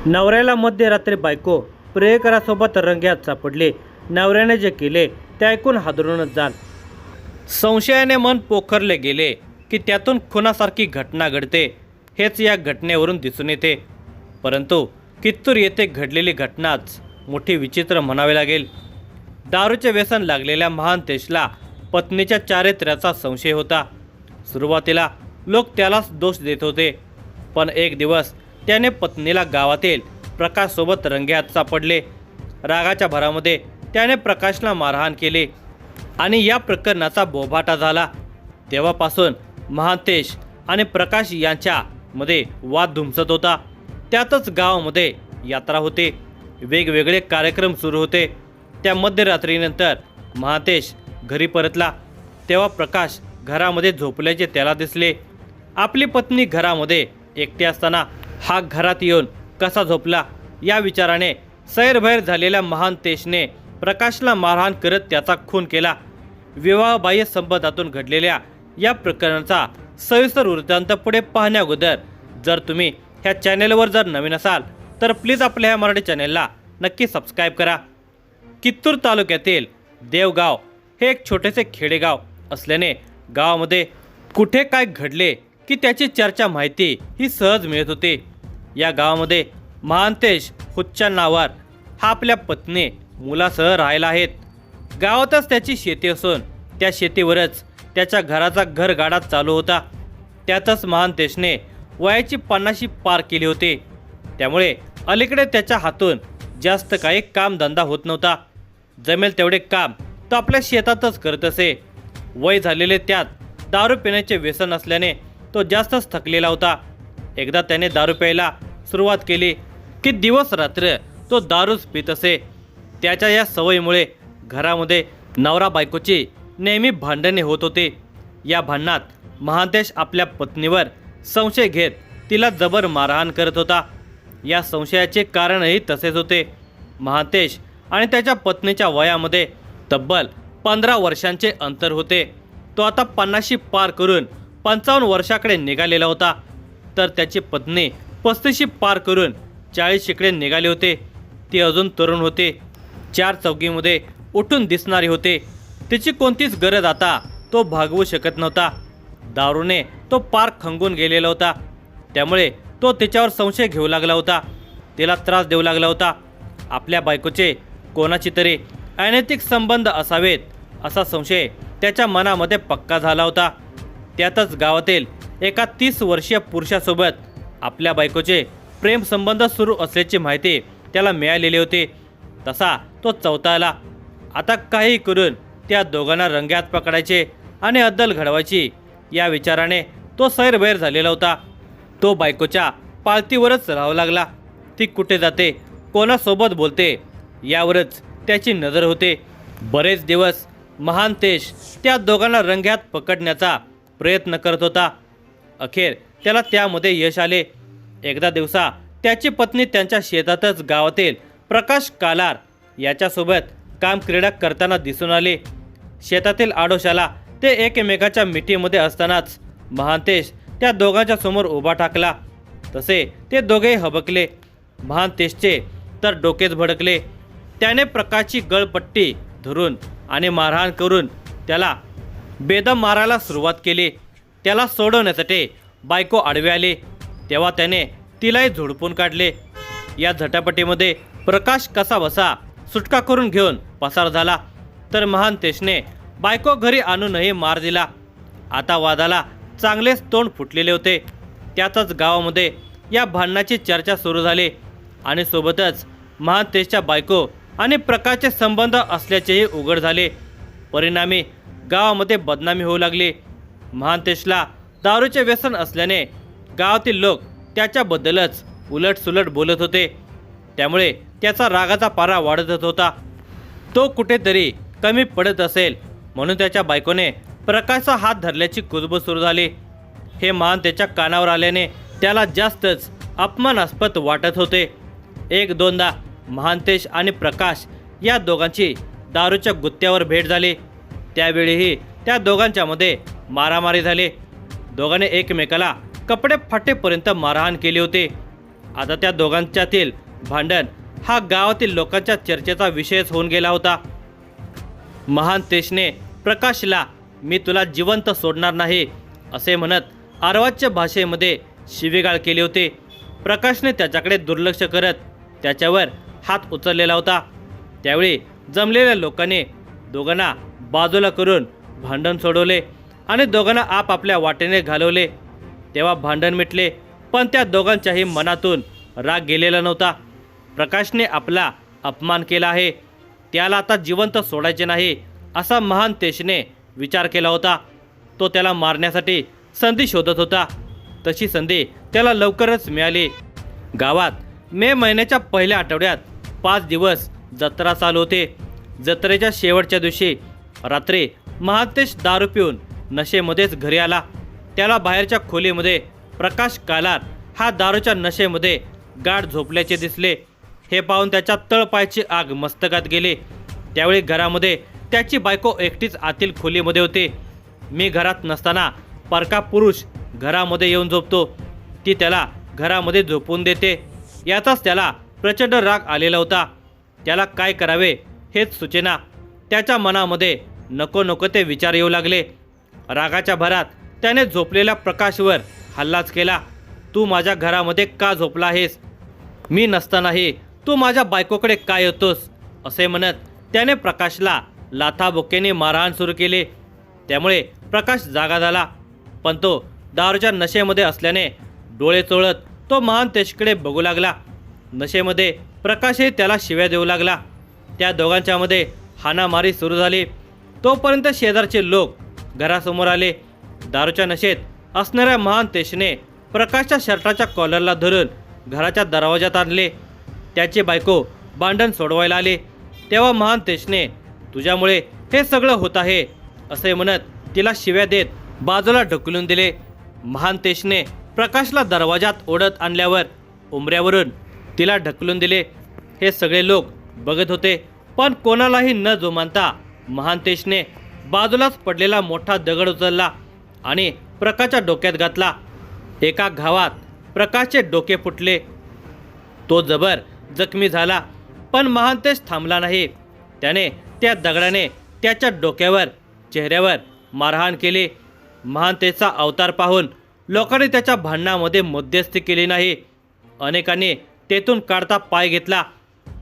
नवऱ्याला मध्यरात्री बायको प्रियकरासोबत रंग्यात सापडले। नवऱ्याने जे केले ते ऐकून हादरूनच जाल। संशयाने मन पोखरले गेले की त्यातून खुनासारखी घटना घडते। हेच या घटनेवरून दिसून येते। परंतु कित्तूर येथे घडलेली घटनाच मोठी विचित्र म्हणावी लागेल। दारूचे व्यसन लागलेल्या महांतेशला पत्नीच्या चारित्र्याचा संशय होता। सुरुवातीला लोक त्यालाच दोष देत होते, पण एक दिवस त्याने पत्नीला गावातील प्रकाशसोबत रंगेहात सापडले। रागाच्या भरामध्ये त्याने प्रकाशला मारहाण केली आणि या प्रकरणाचा बोभाटा झाला। तेव्हापासून महांतेश आणि प्रकाश यांच्यामध्ये वाद धुमसत होता। त्यातच गावामध्ये यात्रा होते, वेगवेगळे कार्यक्रम सुरू होते। त्या मध्यरात्रीनंतर महांतेश घरी परतला तेव्हा प्रकाश घरामध्ये झोपल्याचे त्याला दिसले। आपली पत्नी घरामध्ये एकटी असताना हा घरात येऊन कसा झोपला या विचाराने सैरभैर झालेल्या महांतेशने प्रकाशला मारहाण करत त्याचा खून केला। विवाहबाह्य संबंधातून घडलेल्या या प्रकरणाचा सविस्तर वृत्तांत पुढे पाहण्याअगोदर जर तुम्ही ह्या चॅनेलवर जर नवीन असाल तर प्लीज आपल्या ह्या मराठी चॅनेलला नक्की सबस्क्राईब करा। कित्तूर तालुक्यातील देवगाव हे एक छोटेसे खेडेगाव असल्याने गावामध्ये कुठे काय घडले की त्याची चर्चा माहिती ही सहज मिळत होती। या गावामध्ये महांतेश हुच्च्या नावावर हा आपल्या पत्नी मुलासह राहायला आहेत। गावातच त्याची शेती असून त्या शेतीवरच त्याच्या घराचा घरगाडा चालू होता। त्यातच महांतेशने वयाची 50 पार केली होती, त्यामुळे अलीकडे त्याच्या हातून जास्त काही कामधंदा होत नव्हता। जमेल तेवढे काम तो आपल्या शेतातच करत असे। वय झालेले त्यात दारू पिण्याचे व्यसन असल्याने तो जास्तच थकलेला होता। एकदा त्याने दारू प्यायला सुरुवात केली की दिवस रात्र तो दारूच पित असे। त्याच्या या सवयीमुळे घरामध्ये नवरा बायकोची नेहमी भांडणे होत होते। या भांडणात महांतेश आपल्या पत्नीवर संशय घेत तिला जबर मारहाण करत होता। या संशयाचे कारणही तसेच होते। महांतेश आणि त्याच्या पत्नीच्या वयामध्ये तब्बल 15 वर्षांचे अंतर होते। तो आता 50 पार करून 55 वर्षाकडे निघालेला होता, तर त्याची पत्नी 35 पार करून 40 कडे निघाले होते। ती अजून तरुण होते, 4 चौकीमध्ये उठून दिसणारी होते। तिची कोणतीच गरज आता तो भागवू शकत नव्हता। दारूने तो पार खंगून गेलेला होता, त्यामुळे तो तिच्यावर संशय घेऊ लागला होता, तिला त्रास देऊ लागला होता। आपल्या बायकोचे कोणाची तरी अनैतिक संबंध असावेत असा संशय त्याच्या मनामध्ये पक्का झाला होता। त्यातच गावातील एका 30 वर्षीय पुरुषासोबत आपल्या बायकोचे प्रेम संबंध सुरू असल्याची माहिती त्याला मिळालेली होती। तसा तो चौथाला आता काही करून त्या दोघांना रंग्यात पकडायचे आणि अद्दल घडवायची या विचाराने तो सैरभैर झालेला होता। तो बायकोच्या पाळतीवरच राहू लागला। ती कुठे जाते, कोणासोबत बोलते यावरच त्याची नजर होते। बरेच दिवस महांतेश त्या दोघांना रंग्यात पकडण्याचा प्रयत्न करत होता। अखेर त्याला त्यामध्ये यश आले। एकदा दिवसा त्याची पत्नी त्यांच्या शेतातच गावातील प्रकाश कालार याच्यासोबत कामक्रीडा करताना दिसून आले। शेतातील आडोशाला ते एकमेकाच्या मिठीमध्ये असतानाच महांतेश त्या दोघांच्या समोर उभा ठाकला। तसे ते दोघेही हबकले। महांतेशचे तर डोकेच भडकले। त्याने प्रकाशची गळपट्टी धरून आणि मारहाण करून त्याला बेदम मारायला सुरुवात केली। त्याला सोडवण्यासाठी बायको आडवे आली तेव्हा त्याने तिलाही झोडपून काढले। या झटापटीमध्ये प्रकाश कसा बसा सुटका करून घेऊन पसार झाला, तर महांतेशने बायको घरी आणूनही मार दिला। आता वादाला चांगलेच तोंड फुटलेले होते। त्यातच गावामध्ये या भांडणाची चर्चा सुरू झाली आणि सोबतच महांतेशच्या बायको आणि प्रकाशचे संबंध असल्याचेही उघड झाले। परिणामी गावामध्ये बदनामी होऊ लागली। महांतेशला दारूचे व्यसन असल्याने गावातील लोक त्याच्याबद्दलच उलटसुलट बोलत होते, त्यामुळे त्याचा रागाचा पारा वाढतच होता। तो कुठेतरी कमी पडत असेल म्हणून त्याच्या बायकोने प्रकाशचा हात धरल्याची कुजबूज सुरू झाली। हे महांतेशच्या कानावर आल्याने त्याला जास्तच अपमानास्पद वाटत होते। एक दोनदा महांतेश आणि प्रकाश या दोघांची दारूच्या गुत्त्यावर भेट झाली। त्यावेळीही त्या दोघांच्यामध्ये मारामारी झाली। दोघांनी एकमेकाला कपडे फाटेपर्यंत मारहाण केली होती। आता त्या दोघांच्यातील भांडण हा गावातील लोकांच्या चर्चेचा विषयच होऊन गेला होता. महांतेशने प्रकाशला मी तुला जिवंत सोडणार नाही असे म्हणत अर्वाच्य भाषेमध्ये शिवीगाळ केली होती. प्रकाशने त्याच्याकडे दुर्लक्ष करत त्याच्यावर हात उचललेला होता. त्यावेळी जमलेल्या लोकांनी दोघांना बाजूला करून भांडण सोडवले आणि दोघांना आपापल्या वाटेने घालवले. तेव्हा भांडण मिटले, पण त्या दोघांच्याही मनातून राग गेलेला नव्हता. प्रकाशने आपला अपमान केला आहे, त्याला आता जिवंत सोडायचे नाही असा महांतेशने विचार केला होता. तो त्याला मारण्यासाठी संधी शोधत होता. तशी संधी त्याला लवकरच मिळाली. गावात मे महिन्याच्या पहिल्या आठवड्यात 5 दिवस जत्रा चालू होते. जत्रेच्या शेवटच्या दिवशी रात्री महांतेश दारू पिऊन नशेमध्येच घरी आला. त्याला बाहेरच्या खोलीमध्ये प्रकाश कालार हा दारूच्या नशेमध्ये गाढ झोपल्याचे दिसले. हे पाहून त्याच्या तळपायाची आग मस्तकात गेली. त्यावेळी घरामध्ये त्याची बायको एकटीच आतील खोलीमध्ये होती. मी घरात नसताना परका पुरुष घरामध्ये येऊन झोपतो, ती त्याला घरामध्ये झोपून देते. याचाच त्याला प्रचंड राग आलेला होता. त्याला काय करावे हेच सुचेना. त्याच्या मनामध्ये नको नको ते विचार येऊ लागले. रागाच्या भरात त्याने झोपलेल्या प्रकाशवर हल्लाच केला. तू माझ्या घरामध्ये का झोपला आहेस? मी नसतानाही तू माझ्या बायकोकडे काय येतोस? असे म्हणत त्याने प्रकाशला लाथाबुक्क्याने मारहाण सुरू केली. त्यामुळे प्रकाश जागा झाला, पण तो दारूच्या नशेमध्ये असल्याने डोळे चोळत तो महांतेशकडे बघू लागला. नशेमध्ये प्रकाशही त्याला शिव्या देऊ लागला. त्या दोघांच्यामध्ये हाणामारी सुरू झाली. तोपर्यंत शेजारचे लोक घरासमोर आले. दारूच्या नशेत असणाऱ्या महांतेशने प्रकाशच्या शर्टाच्या कॉलरला धरून घराच्या दरवाजात आणले. त्याची बायको भांडण सोडवायला आली. तेव्हा महांतेशने तुझ्यामुळे हे सगळं होत आहे असे म्हणत तिला शिव्या देत बाजूला ढकलून दिले. महांतेशने प्रकाशला दरवाजात ओढत आणल्यावर उंबऱ्यावरून तिला ढकलून दिले. हे सगळे लोक बघत होते, पण कोणालाही न जुमानता महांतेशने बाजूलाच पडलेला मोठा दगड उचलला आणि प्रकाशच्या डोक्यात घातला. एका घावात प्रकाशचे डोके फुटले. तो जबर जखमी झाला, पण महांतेश थांबला नाही. त्याने त्या दगडाने त्याच्या डोक्यावर चेहऱ्यावर मारहाण केली. महांतेशचा अवतार पाहून लोकांनी त्याच्या भांडणामध्ये मध्यस्थी केली नाही. अनेकांनी तेथून काढता पाय घेतला.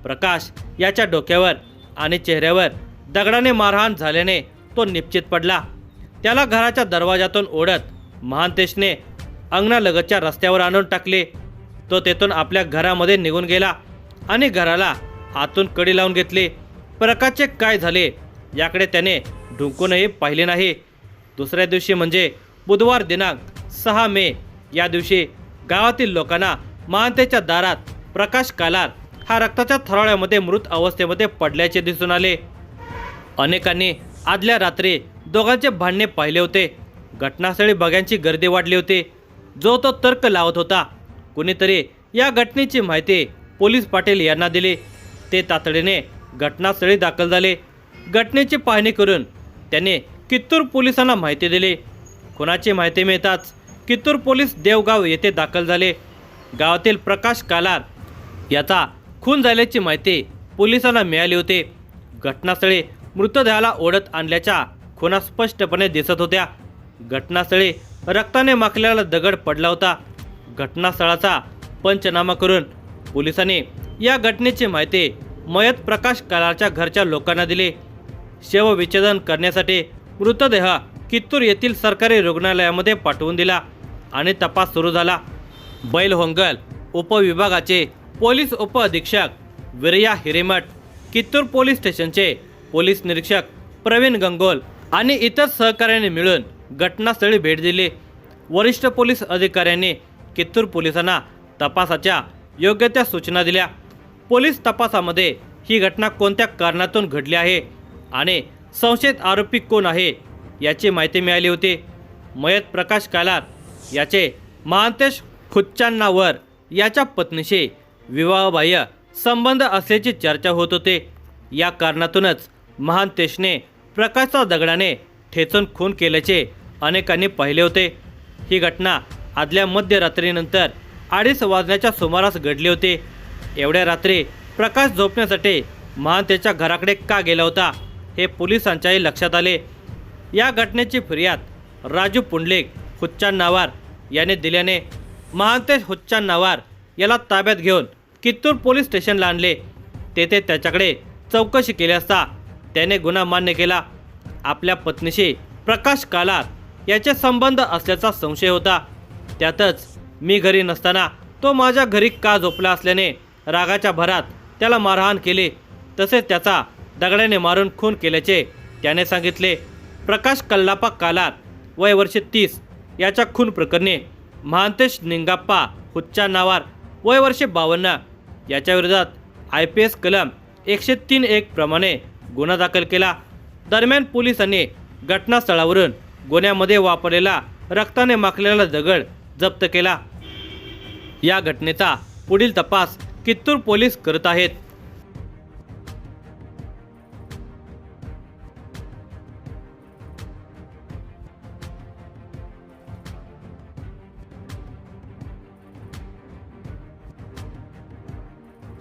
प्रकाश याच्या डोक्यावर आणि चेहऱ्यावर दगडाने मारहाण झाल्याने तो निश्चित पडला. त्याला घराच्या दरवाजातून ओढत महांतेशने अंगणालगतच्या रस्त्यावर आणून टाकले. तो तेथून आपल्या घरामध्ये निघून गेला आणि घराला आतून कडी लावून घेतली. प्रकाशचे काय झाले याकडे त्याने ढुंकूनही पाहिले नाही. दुसऱ्या दिवशी म्हणजे बुधवार दिनांक 6 मे या दिवशी गावातील लोकांना महांतेशच्या दारात प्रकाश कालार हा रक्ताच्या थराळ्यामध्ये मृत अवस्थेमध्ये पडल्याचे दिसून आले. अनेकांनी आदल्या रात्री दोघांचे भांडणे पाहिले होते. घटनास्थळी बघ्यांची गर्दी वाढली होती. जो तो तर्क लावत होता. कुणीतरी या घटनेची माहिती पोलीस पाटील यांना दिली. ते तातडीने घटनास्थळी दाखल झाले. घटनेची पाहणी करून त्यांनी कित्तूर पोलिसांना माहिती दिली. खुनाची माहिती मिळताच कित्तूर पोलीस देवगाव येथे दाखल झाले. गावातील प्रकाश कालार याचा खून झाल्याची माहिती पोलिसांना मिळाली होती. घटनास्थळी मृतदेहाला ओढत आणल्याच्या खुणा स्पष्टपणे दिसत होत्या. घटनास्थळी रक्ताने माखलेला दगड पडला होता. घटनास्थळाचा पंचनामा करून पोलिसांनी या घटनेची माहिती मयत प्रकाश कालारच्या घरच्या लोकांना दिली. शवविच्छेदन करण्यासाठी मृतदेह कित्तूर येथील सरकारी रुग्णालयामध्ये पाठवून दिला आणि तपास सुरू झाला. बैलहोंगल उपविभागाचे पोलीस उपअधीक्षक विरया हिरेमठ, कित्तूर पोलीस स्टेशनचे पोलीस निरीक्षक प्रवीण गंगोल आणि इतर सहकाऱ्यांनी मिळून घटनास्थळी भेट दिली. वरिष्ठ पोलीस अधिकाऱ्यांनी कित्तूर पोलिसांना तपासाच्या योग्य त्या सूचना दिल्या. पोलीस तपासामध्ये ही घटना कोणत्या कारणातून घडली आहे आणि संशयित आरोपी कोण आहे याची माहिती मिळाली होती. मयत प्रकाश कालार याचे महांतेश खुच्चांनावर याच्या पत्नीशी विवाहबाह्य संबंध असल्याची चर्चा होत होते. या कारणातूनच महांतेशने प्रकाशचा दगडाने ठेचून खून केल्याचे अनेकांनी पाहिले होते. ही घटना आदल्या मध्यरात्रीनंतर 2:30 वाजण्याच्या सुमारास घडले होते. एवढ्या रात्री प्रकाश झोपण्यासाठी महांतेच्या घराकडे का गेला होता हे पोलिसांच्याही लक्षात आले. या घटनेची फिर्याद राजू पुंडलिक हुच्चान्नावार याने दिल्याने महांतेश हुच्चान्नावार याला ताब्यात घेऊन कित्तूर पोलीस स्टेशनला आणले. तेथे त्याच्याकडे चौकशी केली असता त्याने गुन्हा मान्य केला. आपल्या पत्नीशी प्रकाश कालार याचे संबंध असल्याचा संशय होता. त्यातच मी घरी नसताना तो माझ्या घरी का झोपला असल्याने रागाच्या भरात त्याला मारहाण केली, तसेच त्याचा दगडाने मारून खून केल्याचे त्याने सांगितले. प्रकाश कल्लाप्पा कालार वय वर्ष 30 याच्या खून प्रकरणी महांतेश निंगाप्पा हुच्चान्नावार वय वर्ष 52 याच्या विरोधात IPS कलम 103(1) प्रमाणे गुन्हा दाखल केला. दरम्यान पोलिसांनी घटनास्थळावरून गुन्ह्यामध्ये वापरलेला रक्ताने माखलेला दगड जप्त केला. या घटनेचा पुढील तपास कित्तूर पोलीस करत आहेत.